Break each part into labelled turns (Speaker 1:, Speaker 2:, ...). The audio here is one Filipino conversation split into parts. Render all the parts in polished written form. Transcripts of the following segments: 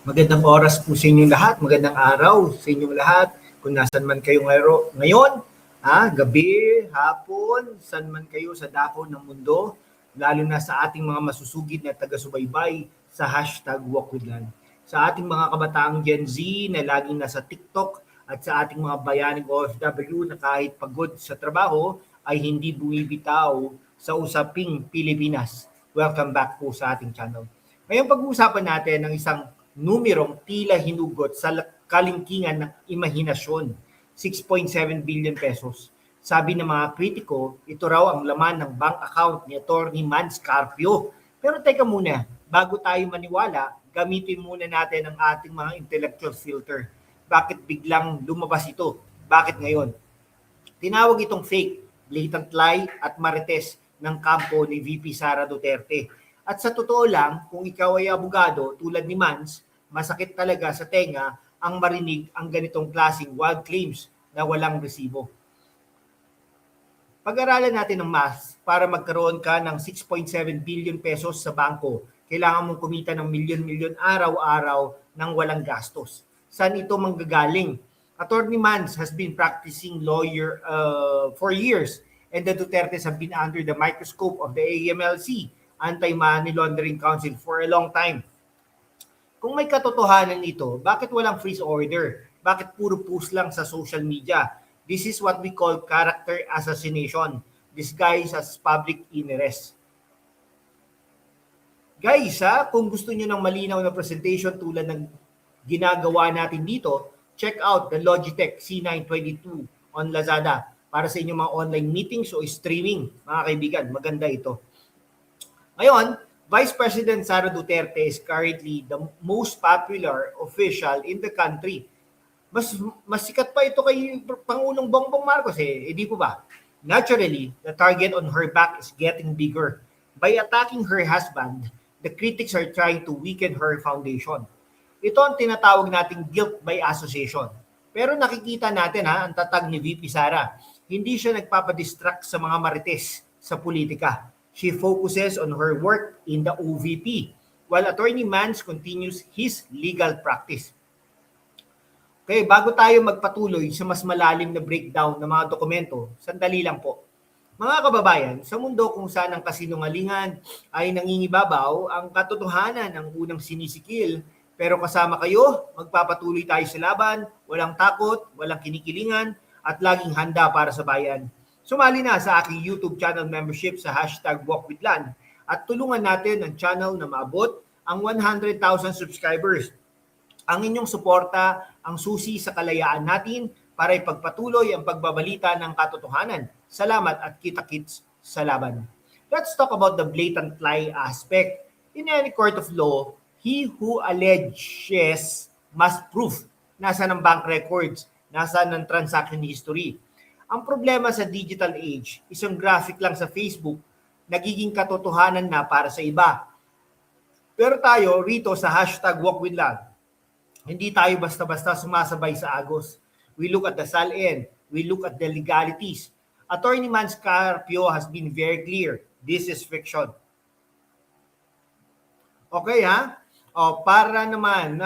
Speaker 1: Magandang oras po sa inyong lahat, magandang araw sa inyong lahat. Kung nasan man kayo ngayon, gabi, hapon, saan man kayo sa dako ng mundo, lalo na sa ating mga masusugid na taga-subaybay sa hashtag #WalkWithLan. Sa ating mga kabataang Gen Z na laging nasa TikTok at sa ating mga bayaning OFW na kahit pagod sa trabaho ay hindi bumibitaw sa usaping Pilipinas. Welcome back po sa ating channel. Ngayon pag-uusapan natin ng isang numerong tila hinugot sa kalingkingan ng imahinasyon, 6.7 billion pesos. Sabi ng mga kritiko, ito raw ang laman ng bank account ni Atty. Man Scarpio. Pero teka muna, bago tayo maniwala, gamitin muna natin ang ating mga intellectual filter. Bakit biglang lumabas ito? Bakit ngayon? Tinawag itong fake, blatant lie at marites ng kampo ni VP Sara Duterte. At sa totoo lang, kung ikaw ay abogado tulad ni Mans, masakit talaga sa tenga ang marinig ang ganitong klaseng wild claims na walang resibo. Pag-aralan natin ng math para magkaroon ka ng 6.7 billion pesos sa bangko. Kailangan mong kumita ng milyon-milyon araw-araw ng walang gastos. Saan ito manggagaling? Attorney Mans has been practicing lawyer for years, and the Dutertes have been under the microscope of the AMLC, Anti-Money Laundering Council, for a long time. Kung may katotohanan ito, bakit walang freeze order? Bakit puro post lang sa social media? This is what we call character assassination, disguised as public interest. Guys, kung gusto nyo ng malinaw na presentation tulad ng ginagawa natin dito, check out the Logitech C922 on Lazada para sa inyong mga online meetings o streaming. Mga kaibigan, maganda ito. Ngayon, Vice President Sara Duterte is currently the most popular official in the country. Mas sikat pa ito kay Pangulong Bongbong Marcos di po ba? Naturally, the target on her back is getting bigger. By attacking her husband, the critics are trying to weaken her foundation. Ito ang tinatawag nating guilt by association. Pero nakikita natin ang tatag ni VP Sara. Hindi siya nagpapadistract sa mga marites sa politika. She focuses on her work in the OVP, while Attorney Mans continues his legal practice. Okay, bago tayo magpatuloy sa mas malalim na breakdown ng mga dokumento, sandali lang po. Mga kababayan, sa mundo kung saan ang kasinungalingan ay nangingibabaw, ang katotohanan ang unang sinisikil. Pero kasama kayo, magpapatuloy tayo sa laban, walang takot, walang kinikilingan, at laging handa para sa bayan. Sumali na sa aking YouTube channel membership sa hashtag #WalkWithLan at tulungan natin ang channel na maabot ang 100,000 subscribers. Ang inyong suporta ang susi sa kalayaan natin para ipagpatuloy ang pagbabalita ng katotohanan. Salamat at kita-kits sa laban. Let's talk about the blatant lie aspect. In any court of law, he who alleges must prove. Nasaan ang bank records? Nasaan ang transaction history? Ang problema sa digital age, isang graphic lang sa Facebook, nagiging katotohanan na para sa iba. Pero tayo rito sa hashtag #WalkWithLan, hindi tayo basta-basta sumasabay sa agos. We look at the SALN, we look at the legalities. Attorney Man Scarpio has been very clear, this is fiction. Okay para naman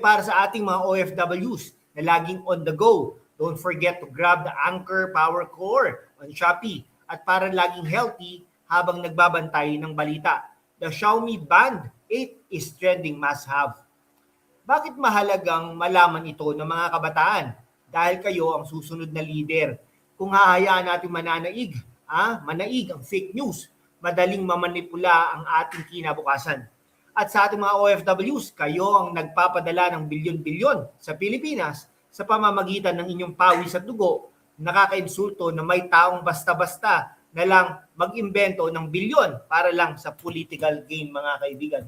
Speaker 1: para sa ating mga OFWs na laging on the go, don't forget to grab the Anchor Power Core on Shopee at para laging healthy habang nagbabantay ng balita. The Xiaomi Band 8 is trending must-have. Bakit mahalagang malaman ito ng mga kabataan? Dahil kayo ang susunod na leader. Kung hahayaan natin manaig ang fake news, madaling mamanipula ang ating kinabukasan. At sa ating mga OFWs, kayo ang nagpapadala ng bilyon-bilyon sa Pilipinas sa pamamagitan ng inyong pawis at dugo. Nakakainsulto na may taong basta-basta na lang mag-imbento ng bilyon para lang sa political gain, mga kaibigan.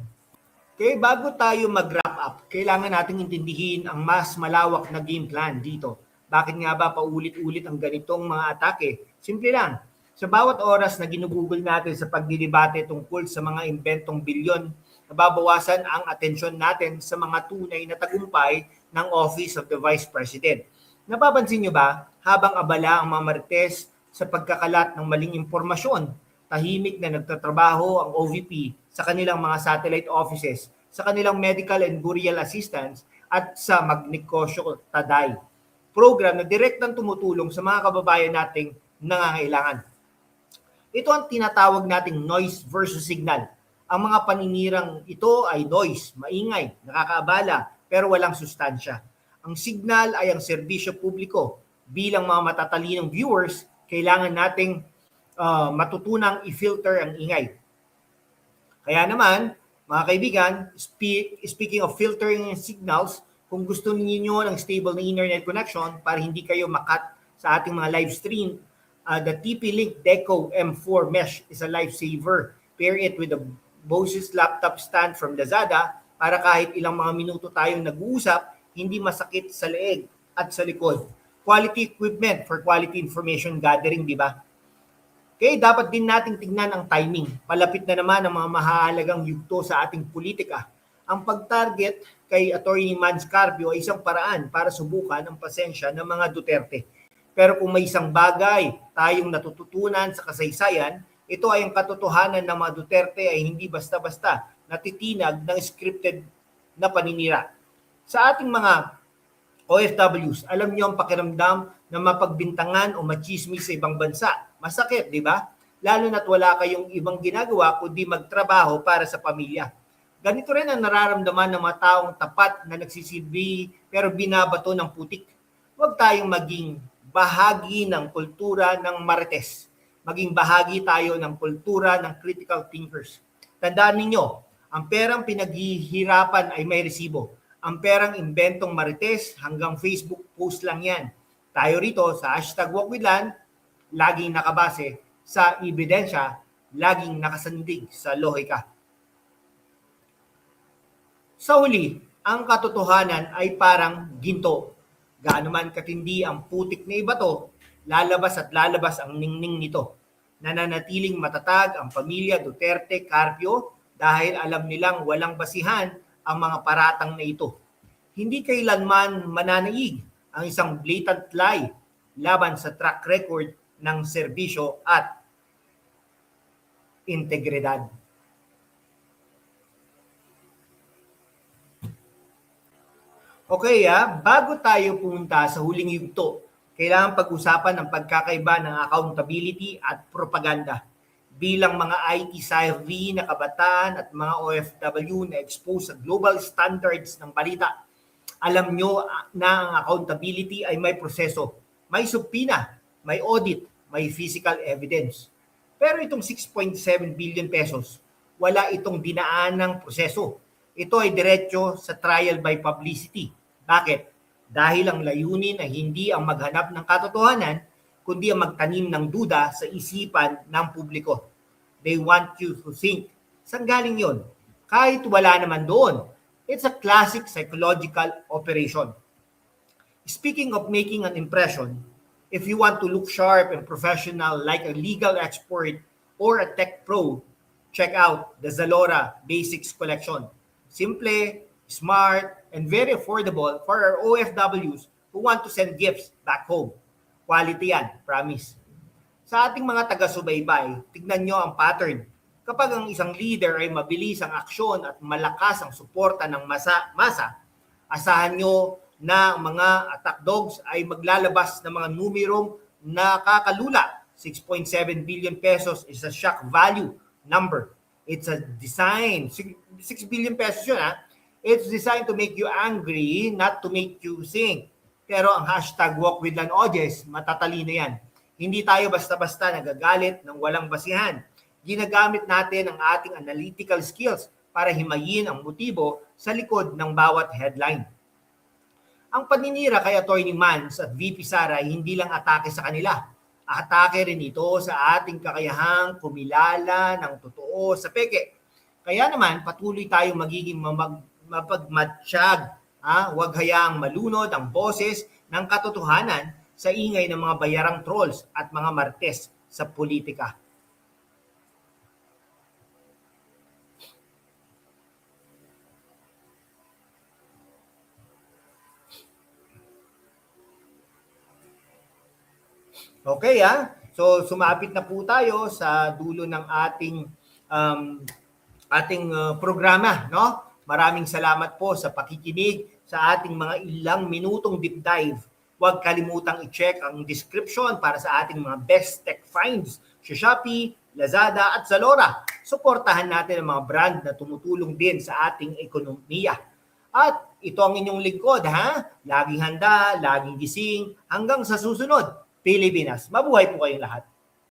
Speaker 1: Okay, bago tayo mag-wrap up, kailangan nating intindihin ang mas malawak na game plan dito. Bakit nga ba paulit-ulit ang ganitong mga atake? Simple lang. Sa bawat oras na ginugugol natin sa pagdidebate tungkol sa mga inventong bilyon, nababawasan ang atensyon natin sa mga tunay na tagumpay ng Office of the Vice President. Napapansin nyo ba, habang abala ang mga marites sa pagkakalat ng maling impormasyon, tahimik na nagtatrabaho ang OVP sa kanilang mga satellite offices sa kanilang medical and burial assistance at sa Magnegosyo Taday program na direktang tumutulong sa mga kababayan nating nangangailangan. Ito ang tinatawag nating noise versus signal. Ang mga paninirang ito ay noise, maingay, nakakaabala, pero walang sustansya. Ang signal ay ang serbisyo publiko. Bilang mga matatalinong viewers, kailangan nating matutunang i-filter ang ingay. Kaya naman, mga kaibigan, speaking of filtering signals, kung gusto niyo ng stable na internet connection para hindi kayo makat sa ating mga live stream, the TP-Link Deco M4 Mesh is a lifesaver. Pair it with the Bose laptop stand from Lazada para kahit ilang mga minuto tayong nag-uusap, hindi masakit sa leeg at sa likod. Quality equipment for quality information gathering, di ba? Okay, dapat din nating tignan ang timing. Palapit na naman ang mga mahalagang yugto sa ating politika. Ang pag-target kay Atty. Mans Carpio ay isang paraan para subukan ang pasensya ng mga Duterte. Pero kung may isang bagay tayong natututunan sa kasaysayan, ito ay ang katotohanan ng mga Duterte ay hindi basta-basta natitinag ng scripted na paninira. Sa ating mga OFWs, alam niyo ang pakiramdam na mapagbintangan o machismis sa ibang bansa. Masakit, di ba? Lalo na't wala kayong ibang ginagawa kundi magtrabaho para sa pamilya. Ganito rin ang nararamdaman ng mga taong tapat na nagsisilbi pero binabato ng putik. Huwag tayong maging bahagi ng kultura ng marites. Maging bahagi tayo ng kultura ng critical thinkers. Tandaan ninyo, ang perang pinaghihirapan ay may resibo. Ang perang inventong marites hanggang Facebook post lang yan. Tayo rito sa #WalkWithLan, laging nakabase sa ebidensya, laging nakasandig sa lohika. Sa huli, ang katotohanan ay parang ginto. Gaano man katindi ang putik na ibato, lalabas at lalabas ang ningning nito. Nananatiling matatag ang pamilya Duterte Carpio dahil alam nilang walang basihan ang mga paratang na ito. Hindi kailanman mananaig ang isang blatant lie laban sa track record ng serbisyo at integridad. Okay, bago tayo pumunta sa huling yugto, kailangan pag-usapan ang pagkakaiba ng accountability at propaganda. Bilang mga IT savvy na kabataan at mga OFW na exposed sa global standards ng balita, alam nyo na ang accountability ay may proseso, may subpina, may audit, may physical evidence. Pero itong 6.7 billion pesos, wala itong dinaanang proseso. Ito ay diretso sa trial by publicity. Bakit? Dahil ang layunin ay hindi ang maghanap ng katotohanan, kundi ang magtanim ng duda sa isipan ng publiko. They want you to think. Saan galing yun? Kahit wala naman doon. It's a classic psychological operation. Speaking of making an impression, if you want to look sharp and professional like a legal expert or a tech pro, check out the Zalora Basics Collection. Simple, smart, and very affordable for our OFWs who want to send gifts back home. Quality yan, promise. Sa ating mga taga-subaybay, tignan nyo ang pattern. Kapag ang isang leader ay mabilis ang aksyon at malakas ang suporta ng masa, asahan nyo na mga attack dogs ay maglalabas ng mga numerong nakakalula. 6.7 billion pesos is a shock value number. It's a design. 6 billion pesos yun, It's designed to make you angry, not to make you think. Pero ang #WalkWithLan audience, matatalino yan. Hindi tayo basta-basta nagagalit ng walang basihan. Ginagamit natin ang ating analytical skills para himayin ang motibo sa likod ng bawat headline. Ang paninira kay Atty. Mans at VP Sara ay hindi lang atake sa kanila. Atake rin ito sa ating kakayahang kumilala ng totoo sa peke. Kaya naman, patuloy tayong magiging mapagmatsyag. Huwag hayaang malunod ang boses ng katotohanan sa ingay ng mga bayarang trolls at mga martes sa politika. Okay, So sumapit na po tayo sa dulo ng ating programa, no? Maraming salamat po sa pakikinig sa ating mga ilang minutong deep dive. Huwag kalimutang i-check ang description para sa ating mga best tech finds sa Shopee, Lazada at Zalora. Suportahan natin ang mga brand na tumutulong din sa ating ekonomiya. At ito ang inyong lingkod, ha? Laging handa, laging gising, hanggang sa susunod. Pilipinas, mabuhay po kayong lahat.